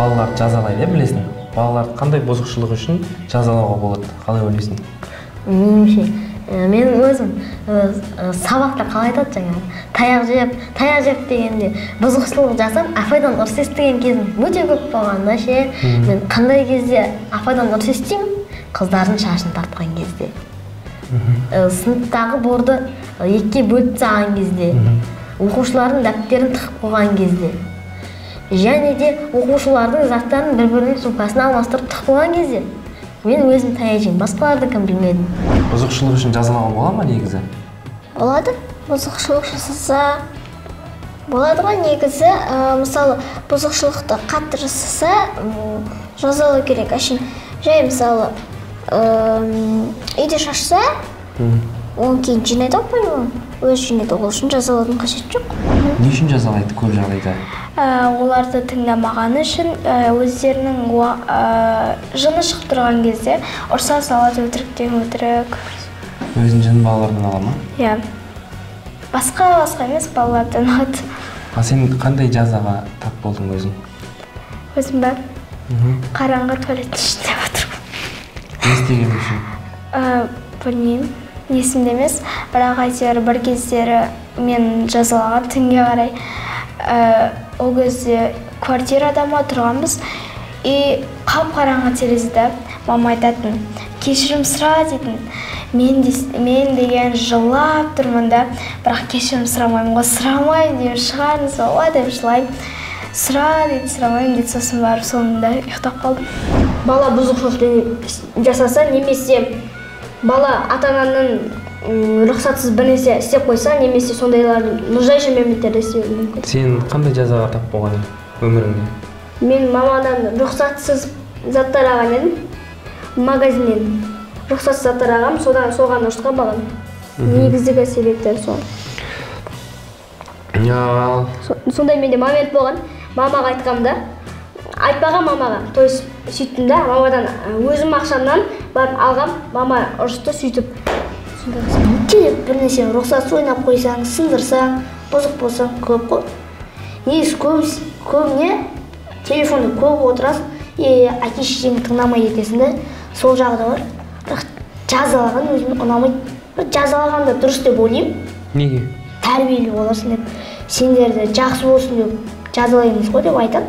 балаларды жазалайды, білесің? Балаларды қандай бұзушылық үшін жазалауға болады? Қалай ойлайсың? Меніңше, мен өзім сабақта қалай айтады жаңағы таяқ жеп дегенде бұзушылық жасап, апайдан ұрыс естіген кезім өте көп болған да ше. Мен қандай кезде апайдан ұрыс естимін? Қыздардың шашын тартқан кезде. Сыныптағы борды екіге бөліп тастаған кезде. Оқушылардың дәптерін тығып қойған кезде. Және де оқушылардың заттарын бір-бірінің сумкасына алмастырып тығып қойған кезде. Мен өзім таяқ жеймін, басқаларды кім білмедім. Бұзушылық үшін жазалауға бола ма негізі? Болады. Бұзушылық жасаса болады ғой негізі. Мысалы, бұзушылықты қатты жасаса жазалау керек. Жай мысалы үйде шашса, оң кейін жинайды ғой, өз жинайды, ол үшін жазалаудың қажеті жоқ. Не үшін жазалайды көп жағдайда? Оларды тыңдамаған үшін, өздерінің жыны шығып тұрған кезде ұрса салады, өтіріктен өтірік. Өзінің жынын балалардан ала ма? Иә. Басқа емес, балалардан алады. Сен қандай жазаға тап болдың өзің? Өзім бе? Қараңғы туалеттің ішінде отырмын. Не істеген үшін? Білмеймін, есімде емес, бірақ әйтеуір бір кездері мен жазалаған түнге қарай. Ол кезде квартирада тұрғанбыз, қап-қараңғы терезеде мама айтатын, кешірім сұра дейтін. Мен деген жылап тұрмын да, бірақ кешірім сұрамаймын ғой, сұрамаймын деп шығарыңыз ба деп жылаймын. Сұра дейді, сұрамаймын дейді, сосын барып соңында ұйықтап қалдым. Бала бұзушылық жасаса, немесе бала ата-ананың рұқсатсыз бір нәрсе істеп қойса, немесе сондайларды нұржайшы мемлекеттерде істеуі мүмкін. Сен қандай жазаға тап болған өміріңде? Мен мамадан рұқсатсыз заттар алған едім, магазиннен рұқсатсыз заттар алғам, соған ұрысқа болған. Негіздегі себептер сол. Сондай менде момент болған, мамаға айтқамда, айтпаған мамаға, то есть сөйттім да, мамадан өзім ақшамнан барып алғам, мама ұрысты сөйтіп. Келіп бір нәрсе рұқсатсыз ойнап қойсаң, сындырсаң, бұзық болсаң көп қой. Негізі көбіне телефонды көп отырасың, әке-шешеңді тыңдамай кетесің да, сол жағы да бар. Бірақ жазалаған өзіме ұнамайды. Жазалағанда дұрыс деп ойлаймын. Неге? Тәрбиелі боласың деп, сендерді жақсы болсын деп жазалаймыз ғой деп айтады.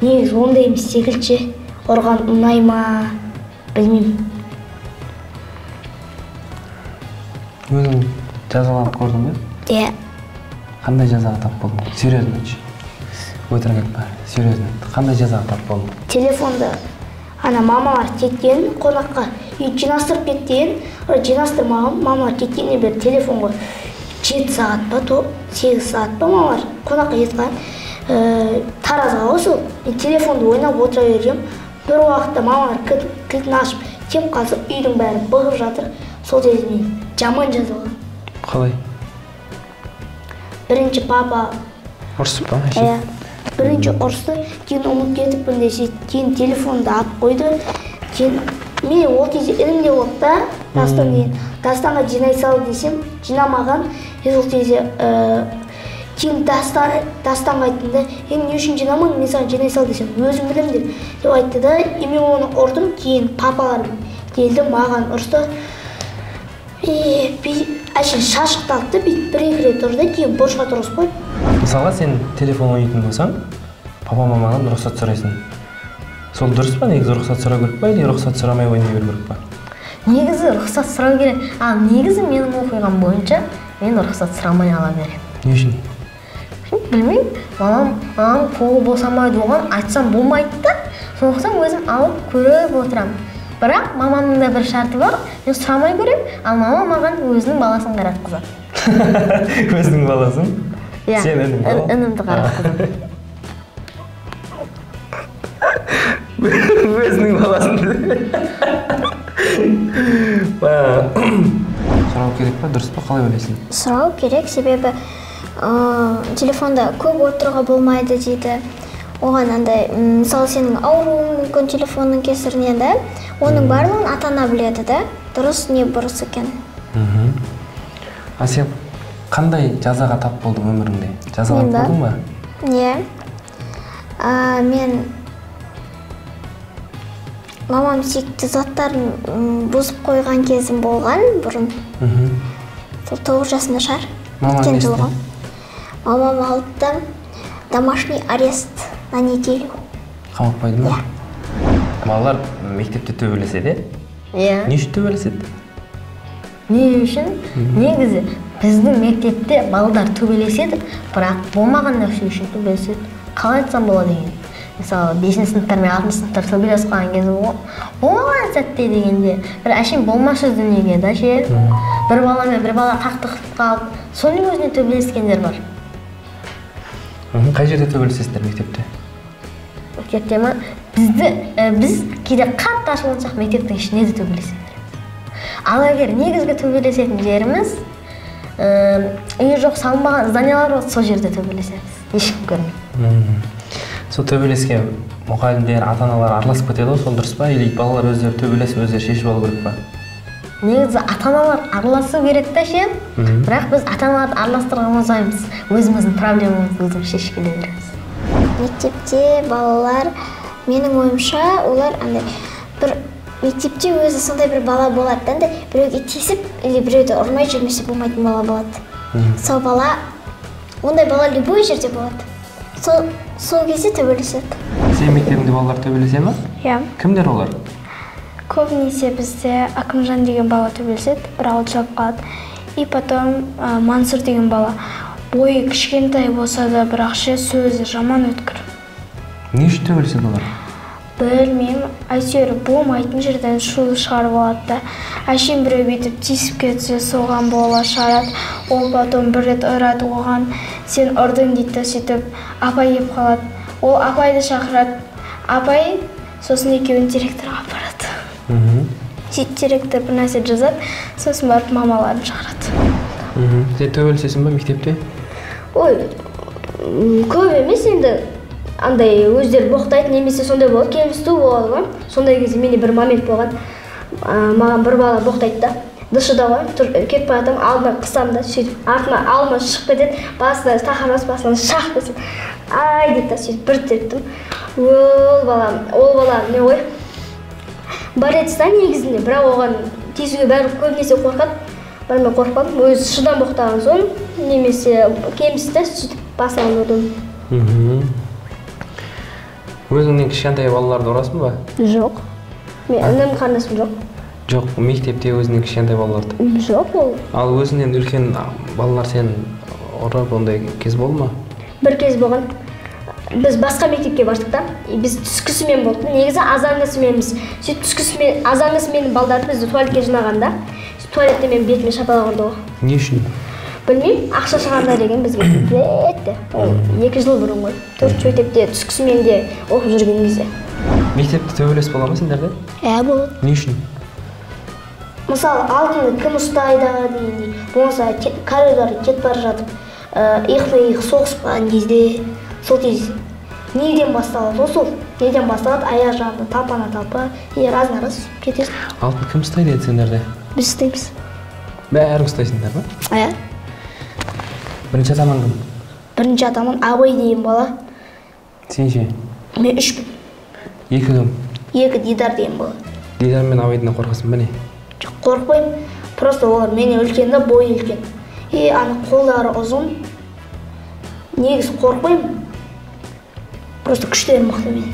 Негізі ондай емес секілді, ұрған ұнай ма, білмеймін. Өзің жазаланып көрдің бе? Иә. Қандай жазаға тап болдың? Серьезно айтшы. Өтірік айтпа, серьезно. Қандай жазаға тап болдың? Телефонды мамалар кеткен қонаққа жинастырып кеткен, жинастырмаған, мамалар кеткеннен бері телефонға 7 сағат па, 8 сағат па мамалар қонаққа кеткен. Таразға осы, телефонды ойнап отыра берем. Бір уақытта мамалар кілтін ашып, кеп қалса үйдің бәрі бұғып жатыр. Сол кезінен жаман жазалған. Қалай? Бірінші папа ұрысып па? Бірінші ұрысты, кейін ұмыт кетіппін десе, кейін телефонды алып қойды. Мен ол кезде ілімде болды да, Дастанға жинай сал десем, жинамаған. Сол кезде кейін Дастанға айттым да, не үшін жинамадың, мен саған жинай сал десем, өзім білем деп айтты да, мен оны ұрдым. Кейін папаларым келді, маған ұрысты. Шашықты алды, бір-екі рет ұрды, кейін бұрышқа тұрғызып қойды. Мысалға сен телефон ойнайтын болсаң, папа-мамадан рұқсат сұрайсың. Сол дұрыс па? Негізі рұқсат сұрау керек па, или рұқсат сұрамай ойнай беру керек па? Негізі рұқсат сұрау керек. Негізі менің оқиғам бойынша мен рұқсат сұрамай ала беремін. Не үшін? Білмеймін. Мамам қолы босамайды оған айтсам болмайды да. Сондықтан өзім алып көріп отырамын. Бірақ мамамның да бір шарты бар, мен сұрамай көремін, ал мама маған өзінің баласын қаратқызады. Өзінің баласын? Иә, Сен інім бала? інімді қаратқызады. Өзінің баласын? Сұрау керек па, дұрыс па, қалай ойлайсың? Сұрау керек, себебі телефонда көп отыруға болмайды дейді. Оған андай, мысалы сенің ауруың мүмкін телефонның кесірінен да, оның барлығын ата-ана біледі да, дұрыс не бұрыс екен. Сен қандай жазаға тап болдың өміріңде? Жазаланып болдың ба? Иә. Мен мамам сүйікті заттарын бұзып қойған кезім болған бұрын. Сол 9 жасында шығар. Өткен жылғы. Мамам алды домашний арест на неделю. Қамап қойды ма? Балалар мектепте төбелеседі? Иә. Не үшін төбелеседі? Не үшін? Негізі біздің мектепте балдар төбелеседі, бірақ болмаған нәрсе үшін төбелеседі. Қалай айтсам болады деген. Мысалы, 5-ші сыныптар мен 6-ші сыныптар төбелесіп қалған кезі болмаған сәтте дегенде, бір әшейін болмашы дүниеге да ше. Бір баламен бір бала қақтығысып қалып, соның өзіне төбелескендер бар. Қай жерде төбелесесіздер мектепте? Мектепте ма? Біз кейде қатты ашулансақ мектептің ішінде де төбелесеміз. Ал егер негізгі төбелесетін жеріміз үйі жоқ салынбаған зданиялар болса, сол жерде төбелесеміз. Ешкім көрмейді. Сол төбелескен мұғалімдер, ата-аналар араласып кетеді ғой, сол дұрыс па? Или балалар өздері төбелесіп, өздері шешіп алу керек па? Негізі ата-аналар араласу керек та ше, бірақ біз ата-аналарды араластырған ұзаймыз. Өзіміздің проблемамызды өзіміз шешіп келе береміз. Мектепте балалар, менің ойымша, олар бір мектепте өзі сондай бір бала болады да, біреуге тиісіп, или біреуді ұрмай жүрмесе болмайтын бала болады. Сол бала, ондай бала любой жерде болады. Сол кезде төбелеседі. Сен мектебіңде балалар төбелесе ма? Иә. Кімдер олар? Көбінесе бізде Акымжан деген бала төбелеседі, бір ауыл шығып қалады. И потом Мансур деген бала. Бойы кішкентай болса да, бірақ ше сөзі жаман өткір. Не үшін төбелеседі олар? Білмеймін, әйтеуір болмайтын жерден шулы шығарып алады да. Әшейін біреу бүйтіп тиісіп кетсе соған бола шығарады. Ол потом бір рет ұрады оған, сен ұрдың дейді, сөйтіп апай келіп қалады. Ол апайды шақырады. Апай сосын екеуін директорға апарады. Сөйтіп директор бір нәрсе жазады, сосын барып мамаларын шығарады. Сен төбелесесің ба мектепте? Ой, көп емес енді. Андай өздері боқтайды, немесе сондай болады, кемсіту болады ғой. Сондай кезде менде бір момент болған. Маған бір бала боқтайды да. Дышыда ғой, кетіп бара жатырмын, алдына қысамын да, сөйтіп артына алма шығып кетеді, басына тақырбас басынан шақ десем. Ай дейді да, сөйтіп бір тептім. Ол бала не ғой? Борец-та негізінде, бірақ оған тиісуге бәрі көбінесе қорқады. Мен қорқпадым, өзі шыдан боқтаған соң, немесе кемсітті, сөйтіп басынан ұрдым. Өзіңнен кішкентай балаларды ұрасың ба? Жоқ. Мен інім қарындасым жоқ. Жоқ, мектепте өзіңнен кішкентай балаларды? Жоқ ол. Ал өзіңнен үлкен балалар сен ұрып ондай кез болды ма? Бір кез болған. Біз басқа мектепке бардық та. Біз түскісімен болды. Негізі азанғысыменбіз. Сөйтіп түскісімен, азанғысымен балдарды бізді туалетке жинағанда, туалетте мен бетіме шапалақ ұрды ғой. Не үшін? Білмеймін, ақша шығарда деген бізге кетті. Ол 2 жыл бұрын ғой. 4 мектепте түскісімен де оқып жүрген кезде. Мектепте төбелес бола ма сендерде? Болады. Не үшін? Мысалы, алтынды кім ұстайды дегендей, болмаса коридорда кетіп бара жатып, иық соғысып қалған кезде, сол кезде неден басталады? Сол неден басталады? Аяқ жағында талпана-талпа, раз кетесің. Алтын кім ұстайды еді сендерде? Біз ұстаймыз. Бәрі ұстайсыңдар ма? Иә. Бірінші атаман кім? Бірінші атаман Абай деген бала. Сен ше? Мен 3-пін. 2 кім? 2 Дидар деген бала. Дидар мен Абайдан қорқасың ба не? Жоқ, қорқпаймын. Просто олар менен үлкен да, бойы үлкен. Аны қолдары ұзын. Негізі қорқпаймын. Просто күштері мықты менен.